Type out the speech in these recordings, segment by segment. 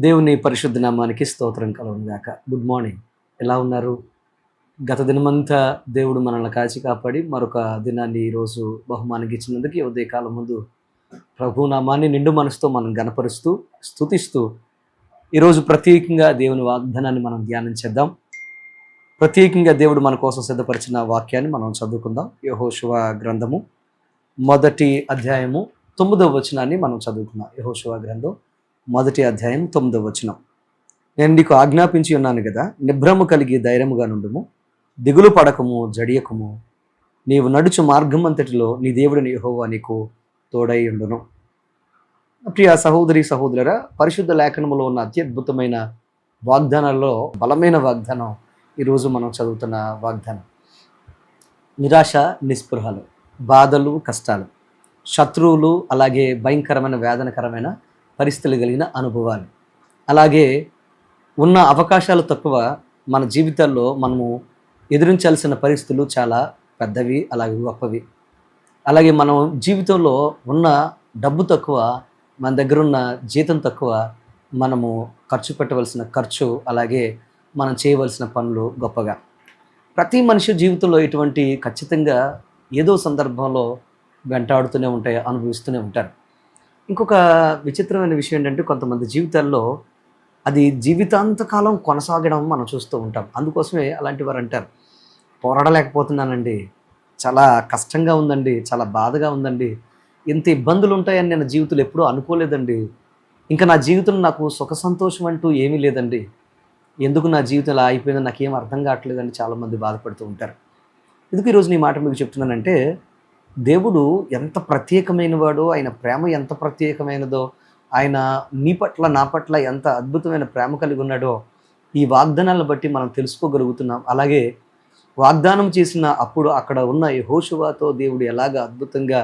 దేవుని పరిశుద్ధ నామానికి స్తోత్రం కలుగును గాక. Good morning. ఎలా ఉన్నారు? గత దినమంతా దేవుడు మనల్ని కాచి కాపాడి మరొక దినాన్ని ఈరోజు బహుమానంగా ఇచ్చినందుకు ఈ ఉదయకాలం ముందు ప్రభు నామాన్ని నిండు మనసుతో మనం గనపరుస్తూ, స్తుతిస్తూ ఈరోజు ప్రత్యేకంగా దేవుని వాగ్దానాన్ని మనం ధ్యానం చేద్దాం. ప్రత్యేకంగా దేవుడు మన కోసం సిద్ధపరిచిన వాక్యాన్ని మనం చదువుకుందాం. యెహోషువ గ్రంథము మొదటి అధ్యాయము 9వ వచనాన్ని మనం చదువుకుందాం. యెహోషువ గ్రంథం మొదటి అధ్యాయం 9వ వచనం. నేను నీకు ఆజ్ఞాపించి ఉన్నాను కదా, నిభ్రము కలిగి ధైర్యముగా నుండుము, దిగులు పడకము, జడియకము, నీవు నడుచు మార్గం అంతటిలో నీ దేవుడిని యెహోవా నీకు తోడై ఉండును. ప్రియ సహోదరి సహోదరులారా, పరిశుద్ధ లేఖనములో ఉన్న అత్యద్భుతమైన వాగ్దానాల్లో బలమైన వాగ్దానం ఈరోజు మనం చదువుతున్న వాగ్దానం. నిరాశ, నిస్పృహలు, బాధలు, కష్టాలు, శత్రువులు, అలాగే భయంకరమైన వేదనకరమైన పరిస్థితులు కలిగిన అనుభవాలు, అలాగే ఉన్న అవకాశాలు తక్కువ, మన జీవితాల్లో మనము ఎదురించాల్సిన పరిస్థితులు చాలా పెద్దవి, అలాగే గొప్పవి. అలాగే మనం జీవితంలో ఉన్న డబ్బు తక్కువ, మన దగ్గర ఉన్న జీతం తక్కువ, మనము ఖర్చు పెట్టవలసిన ఖర్చు, అలాగే మనం చేయవలసిన పనులు గొప్పగా. ప్రతి మనిషి జీవితంలో ఇటువంటి ఖచ్చితంగా ఏదో సందర్భంలో వెంటాడుతూనే ఉంటాయి, అనుభవిస్తూనే ఉంటారు. ఇంకొక విచిత్రమైన విషయం ఏంటంటే, కొంతమంది జీవితాల్లో అది జీవితాంతకాలం కొనసాగడం మనం చూస్తూ ఉంటాం. అందుకోసమే అలాంటి వారు అంటారు, పోరాడలేకపోతున్నానండి, చాలా కష్టంగా ఉందండి, చాలా బాధగా ఉందండి, ఇంత ఇబ్బందులు ఉంటాయని నేను జీవితంలో ఎప్పుడూ అనుకోలేదండి, ఇంకా నా జీవితంలో నాకు సుఖ సంతోషం అంటూ ఏమీ లేదండి, ఎందుకు నా జీవితం ఇలా అయిపోయిందో నాకేం అర్థం కావట్లేదని చాలామంది బాధపడుతూ ఉంటారు. ఎందుకు ఈరోజు నీ మాట మీకు చెప్తున్నానంటే, దేవుడు ఎంత ప్రత్యేకమైన వాడో, ఆయన ప్రేమ ఎంత ప్రత్యేకమైనదో, ఆయన నీ పట్ల నా పట్ల ఎంత అద్భుతమైన ప్రేమ కలిగి ఉన్నాడో ఈ వాగ్దానాలను బట్టి మనం తెలుసుకోగలుగుతున్నాం. అలాగే వాగ్దానం చేసిన అప్పుడు అక్కడ ఉన్న యెహోషువతో దేవుడు ఎలాగ అద్భుతంగా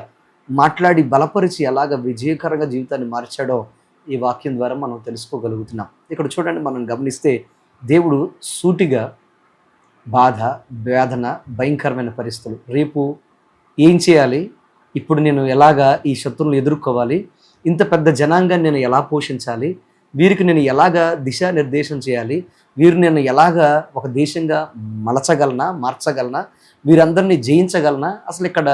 మాట్లాడి బలపరిచి ఎలాగ విజయకరంగా జీవితాన్ని మార్చాడో ఈ వాక్యం ద్వారా మనం తెలుసుకోగలుగుతున్నాం. ఇక్కడ చూడండి, మనం గమనిస్తే దేవుడు సూటిగా బాధ, వేదన, భయంకరమైన పరిస్థితులు, రేపు ఏం చేయాలి, ఇప్పుడు నేను ఎలాగా ఈ శత్రువులను ఎదుర్కోవాలి, ఇంత పెద్ద జనాంగాన్ని నేను ఎలా పోషించాలి, వీరికి నేను ఎలాగా దిశానిర్దేశం చేయాలి, వీరు నేను ఎలాగా ఒక దేశంగా మార్చగలనా, వీరందరినీ జయించగలనా, అసలు ఇక్కడ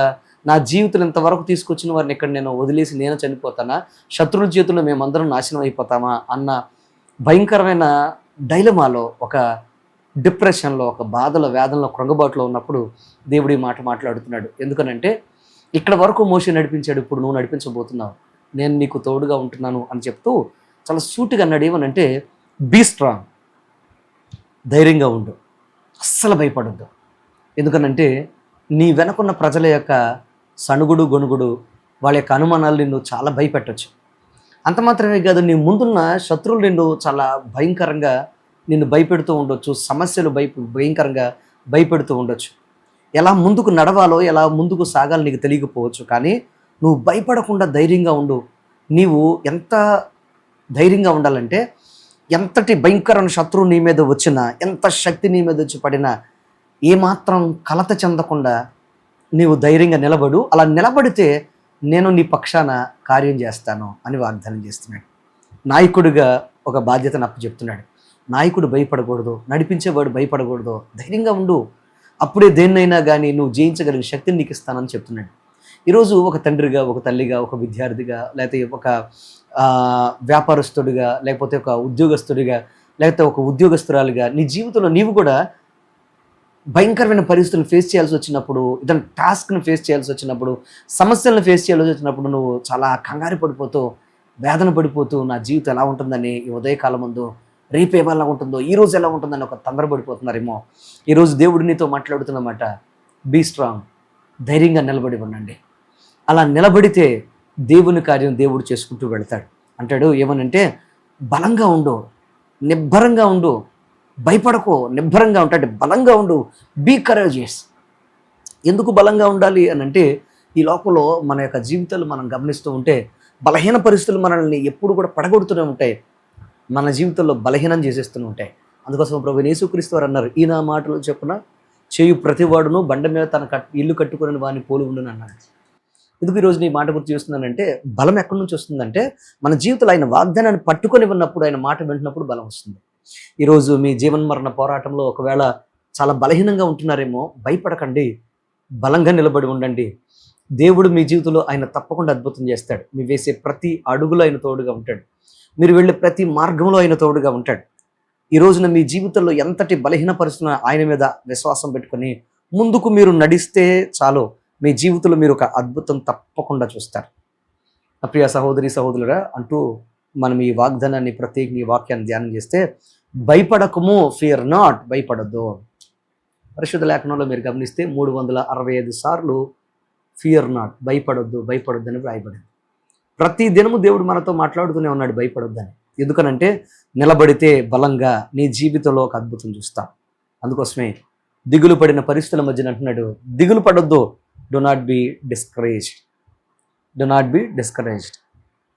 నా జీవితం ఇంతవరకు తీసుకొచ్చిన వారిని ఇక్కడ నేను వదిలేసి నేను చనిపోతానా, శత్రువుల చేతుల్లో మేమందరం నాశనం అయిపోతామా అన్న భయంకరమైన డైలమాలో, ఒక డిప్రెషన్లో, ఒక బాధలో, వేదనలో, కృంగబాటులో ఉన్నప్పుడు దేవుడు ఈ మాట మాట్లాడుతున్నాడు. ఎందుకనంటే, ఇక్కడ వరకు మోషే నడిపించాడు, ఇప్పుడు నువ్వు నడిపించబోతున్నావు, నేను నీకు తోడుగా ఉంటున్నాను అని చెప్తూ చాలా సూటిగా అన్నాడు. ఏమనంటే, బీ స్ట్రాంగ్, ధైర్యంగా ఉండు, అస్సలు భయపడద్దు. ఎందుకనంటే నీ వెనకున్న ప్రజల యొక్క సణుగుడు, గొణుగుడు, వాళ్ళ యొక్క అనుమానాలు నిన్ను చాలా భయపెట్టచ్చు. అంత మాత్రమే కాదు, నీ ముందున్న శత్రువులు నిన్ను చాలా భయంకరంగా నిన్ను భయపెడుతూ ఉండొచ్చు, సమస్యలు భయంకరంగా భయపెడుతూ ఉండొచ్చు. ఎలా ముందుకు నడవాలో, ఎలా ముందుకు సాగాలో నీకు తెలియకపోవచ్చు, కానీ నువ్వు భయపడకుండా ధైర్యంగా ఉండు. నీవు ఎంత ధైర్యంగా ఉండాలంటే, ఎంతటి భయంకరమైన శత్రువు నీ మీద వచ్చినా, ఎంత శక్తి నీ మీద వచ్చి పడినా, ఏమాత్రం కలత చెందకుండా నీవు ధైర్యంగా నిలబడు. అలా నిలబడితే నేను నీ పక్షాన కార్యం చేస్తాను అని వాగ్దానం చేస్తున్నాడు. నాయకుడిగా ఒక బాధ్యతను అప్పచెప్తున్నాడు. నాయకుడు భయపడకూడదు, నడిపించేవాడు భయపడకూడదు, ధైర్యంగా ఉండు, అప్పుడే దేన్నైనా కానీ నువ్వు జయించగలిగిన శక్తిని నీకు ఇస్తానని చెప్తున్నాడు. ఈరోజు ఒక తండ్రిగా, ఒక తల్లిగా, ఒక విద్యార్థిగా, లేకపోతే ఒక వ్యాపారస్తుడిగా, లేకపోతే ఒక ఉద్యోగస్తుడిగా, లేకపోతే ఒక ఉద్యోగస్తురాలుగా నీ జీవితంలో నీవు కూడా భయంకరమైన పరిస్థితులను ఫేస్ చేయాల్సి వచ్చినప్పుడు, ఇతని టాస్క్ను ఫేస్ చేయాల్సి వచ్చినప్పుడు, సమస్యలను ఫేస్ చేయాల్సి వచ్చినప్పుడు నువ్వు చాలా కంగారు పడిపోతూ, వేదన పడిపోతూ, నా జీవితం ఎలా ఉంటుందని ఈ ఉదయకాలం ముందు, రేపు ఎలా ఉంటుందో, ఈరోజు ఎలా ఉంటుందని ఒక తొందరపడిపోతున్నారేమో. ఈరోజు దేవుడు నీతో మాట్లాడుతున్నమాట, బీ స్ట్రాంగ్, ధైర్యంగా నిలబడి ఉండండి. అలా నిలబడితే దేవుని కార్యం దేవుడు చేసుకుంటూ వెళ్తాడు. అంటాడు ఏమనంటే, బలంగా ఉండు, నిబ్బరంగా ఉండు, భయపడకో, నిబ్బరంగా ఉంటాడు, బలంగా ఉండు, బీ కరేజియస్. ఎందుకు బలంగా ఉండాలి అని అంటే, ఈ లోకంలో మన యొక్క జీవితాలు మనం గమనిస్తూ ఉంటే బలహీన పరిస్థితులు మనల్ని ఎప్పుడు కూడా పడగొడుతూనే ఉంటాయి, మన జీవితంలో బలహీనం చేసేస్తూనే ఉంటాయి. అందుకోసం ప్రభువైన యేసుక్రీస్తు వారు అన్నారు, ఈ నా మాటలు చెప్పున చేయు ప్రతివాడును బండ మీద తన ఇల్లు కట్టుకుని వాడిని పోలి ఉండును అన్నాడు. ఎందుకు ఈరోజు నీ మాట గుర్తు చేస్తున్నానంటే, బలం ఎక్కడి నుంచి వస్తుందంటే, మన జీవితంలో ఆయన వాగ్దానాన్ని పట్టుకొని ఉన్నప్పుడు, ఆయన మాట వింటున్నప్పుడు బలం వస్తుంది. ఈరోజు మీ జీవన్మరణ పోరాటంలో ఒకవేళ చాలా బలహీనంగా ఉంటున్నారేమో, భయపడకండి, బలంగా నిలబడి ఉండండి. దేవుడు మీ జీవితంలో ఆయన తప్పకుండా అద్భుతం చేస్తాడు. మీరు వేసే ప్రతి అడుగులో ఆయన తోడుగా ఉంటాడు. మీరు వెళ్ళే ప్రతి మార్గంలో ఆయన తోడుగా ఉంటాడు. ఈ రోజున మీ జీవితంలో ఎంతటి బలహీన పరిస్థితున్న ఆయన మీద విశ్వాసం పెట్టుకొని ముందుకు మీరు నడిస్తే చాలు, మీ జీవితంలో మీరు ఒక అద్భుతం తప్పకుండా చూస్తారు. ప్రియ సహోదరి సహోదరురా అంటూ మనం ఈ వాగ్దానాన్ని ప్రత్యేకంగా ఈ వాక్యాన్ని ధ్యానం చేస్తే, భయపడకము, ఫియర్ నాట్, భయపడద్దు. పరిశుద్ధ లేఖనంలో మీరు గమనిస్తే 365 సార్లు ఫియర్ నాట్, భయపడొద్దు భయపడొద్దు అని వ్రాయబడింది. ప్రతి దినము దేవుడు మనతో మాట్లాడుతూనే ఉన్నాడు భయపడొద్దని. ఎందుకనంటే నిలబడితే బలంగా నీ జీవితంలో ఒక అద్భుతం చూస్తాం. అందుకోసమే దిగులు పడిన పరిస్థితుల మధ్యన అంటున్నాడు, దిగులు పడొద్దు, do not be discouraged, do not be discouraged.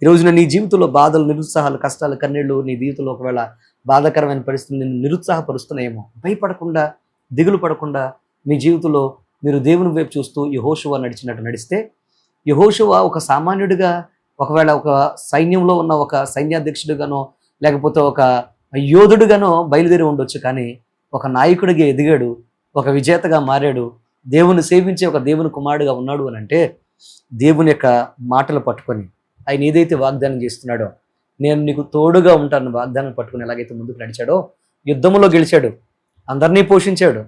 ఈ రోజున నీ జీవితంలో బాధలు, నిరుత్సాహాలు, కష్టాలు, కన్నీళ్ళు, నీ జీవితంలో ఒకవేళ బాధాకరమైన పరిస్థితులు నిన్ను నిరుత్సాహపరుస్తున్నాయేమో, భయపడకుండా, దిగులు పడకుండా మీ జీవితంలో మీరు దేవుని వైపు చూస్తూ యెహోషువ నడిచినట్టు నడిస్తే, యెహోషువ ఒక సామాన్యుడిగా, ఒకవేళ ఒక సైన్యంలో ఉన్న ఒక సైన్యాధ్యక్షుడిగానో లేకపోతే ఒక యోధుడిగానో బయలుదేరి ఉండొచ్చు, కానీ ఒక నాయకుడిగా ఎదిగాడు, ఒక విజేతగా మారాడు, దేవుని సేవించే ఒక దేవుని కుమారుడుగా ఉన్నాడు అని అంటే, దేవుని యొక్క మాటలు పట్టుకొని ఆయన ఏదైతే వాగ్దానం చేస్తున్నాడో, నేను నీకు తోడుగా ఉంటాను వాగ్దానం పట్టుకుని ఎలాగైతే ముందుకు నడిచాడో, యుద్ధంలో గెలిచాడు, అందరినీ పోషించాడు,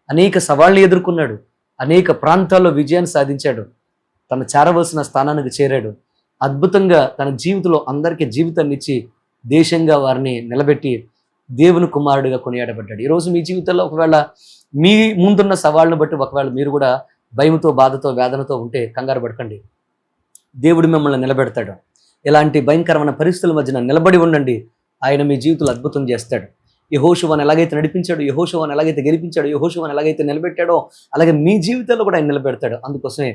అనేక సవాళ్ళని ఎదుర్కొన్నాడు, అనేక ప్రాంతాల్లో విజయాన్ని సాధించాడు, తను చేరవలసిన స్థానానికి చేరాడు, అద్భుతంగా తన జీవితంలో అందరికీ జీవితాన్ని ఇచ్చి దేశంగా వారిని నిలబెట్టి దేవుని కుమారుడిగా కొనియాడబడ్డాడు. ఈరోజు మీ జీవితంలో ఒకవేళ మీ ముందున్న సవాళ్ళను బట్టి ఒకవేళ మీరు కూడా భయంతో, బాధతో, వేదనతో ఉంటే కంగారు పడకండి. దేవుడు మిమ్మల్ని నిలబెడతాడు. ఇలాంటి భయంకరమైన పరిస్థితుల మధ్యన నిలబడి ఉండండి, ఆయన మీ జీవితంలో అద్భుతం చేస్తాడు. యెహోషువను ఎలాగైతే నడిపించాడు, యెహోషువను ఎలాగైతే గెలిపించాడు, యెహోషువను ఎలాగైతే నిలబెట్టాడో, అలాగే మీ జీవితంలో కూడా ఆయన నిలబెడతాడు. అందుకోసమే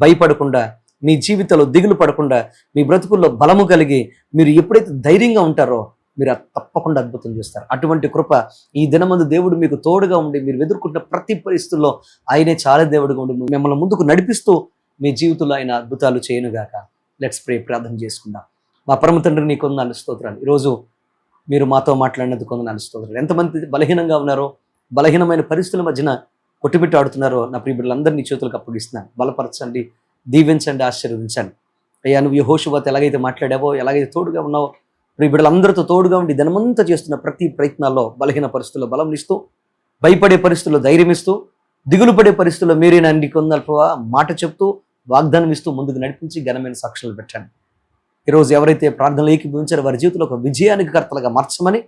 భయపడకుండా, మీ జీవితంలో దిగులు పడకుండా, మీ బ్రతుకుల్లో బలము కలిగి మీరు ఎప్పుడైతే ధైర్యంగా ఉంటారో మీరు తప్పకుండా అద్భుతం చేస్తారు. అటువంటి కృప ఈ దినమందు దేవుడు మీకు తోడుగా ఉండి, మీరు ఎదుర్కొంటున్న ప్రతి పరిస్థితుల్లో ఆయనే చాలా దేవుడుగా ఉండి మిమ్మల్ని ముందుకు నడిపిస్తూ మీ జీవితంలో ఆయన అద్భుతాలు చేయనుగాక. లెట్స్ ప్రే, ప్రార్థన చేసుకుందాం. మా పరమ తండ్రి నీకు వందనాలు, స్తోత్రాలు. ఈరోజు మీరు మాతో మాట్లాడినందుకు వందనాలు, స్తోత్రాలు. ఎంతమంది బలహీనంగా ఉన్నారో, బలహీనమైన పరిస్థితుల మధ్యన కొట్టుబిట్టు ఆడుతున్నారో నా ప్రియ బిడ్డలందరినీ చేతులకు అప్పగిస్తున్నాను. బలపరచండి, దీవించండి, ఆశీర్వదించండి. అయ్యా, నువ్వు యెహోషువతో ఎలాగైతే మాట్లాడావో, ఎలాగైతే తోడుగా ఉన్నావో, ప్రియ బిడ్డలందరితో తోడుగా ఉండి దినమంతా చేస్తున్న ప్రతి ప్రయత్నాల్లో బలహీన పరిస్థితుల్లో బలం ఇస్తూ, భయపడే పరిస్థితుల్లో ధైర్యం ఇస్తూ, దిగులు పడే పరిస్థితుల్లో మీరే నీకు వందనాలు ప్రభువా మాట చెప్తూ, వాగ్దానం ఇస్తూ ముందుకు నడిపించి ఘనమైన సాక్షులు పెట్టండి. ఈరోజు ఎవరైతే ప్రార్థనలు ఏకీభవించారో వారి జీవితంలో ఒక విజయానికి కర్తలుగా మార్చమని,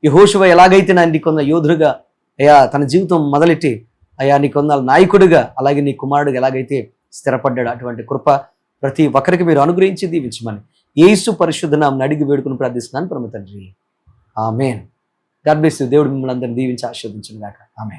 యెహోషువ ఎలాగైతే నీకున్న యోధుడుగా అయ్యా తన జీవితం మొదలెట్టి అయ్యా నీకున్న నాయకుడిగా, అలాగే నీ కుమారుడిగా ఎలాగైతే స్థిరపడ్డాడు, అటువంటి కృప ప్రతి ఒక్కరికి మీరు అనుగ్రహించి దీవించమని యేసు పరిశుద్ధ నామమున అడిగి వేడుకుని ప్రార్థిస్తున్నాను పరమ తండ్రి, ఆమేన్. God bless you. దేవుడు మిమ్మల్ని అందరినీ దీవించి ఆశీర్వదించును గాక. ఆమేన్.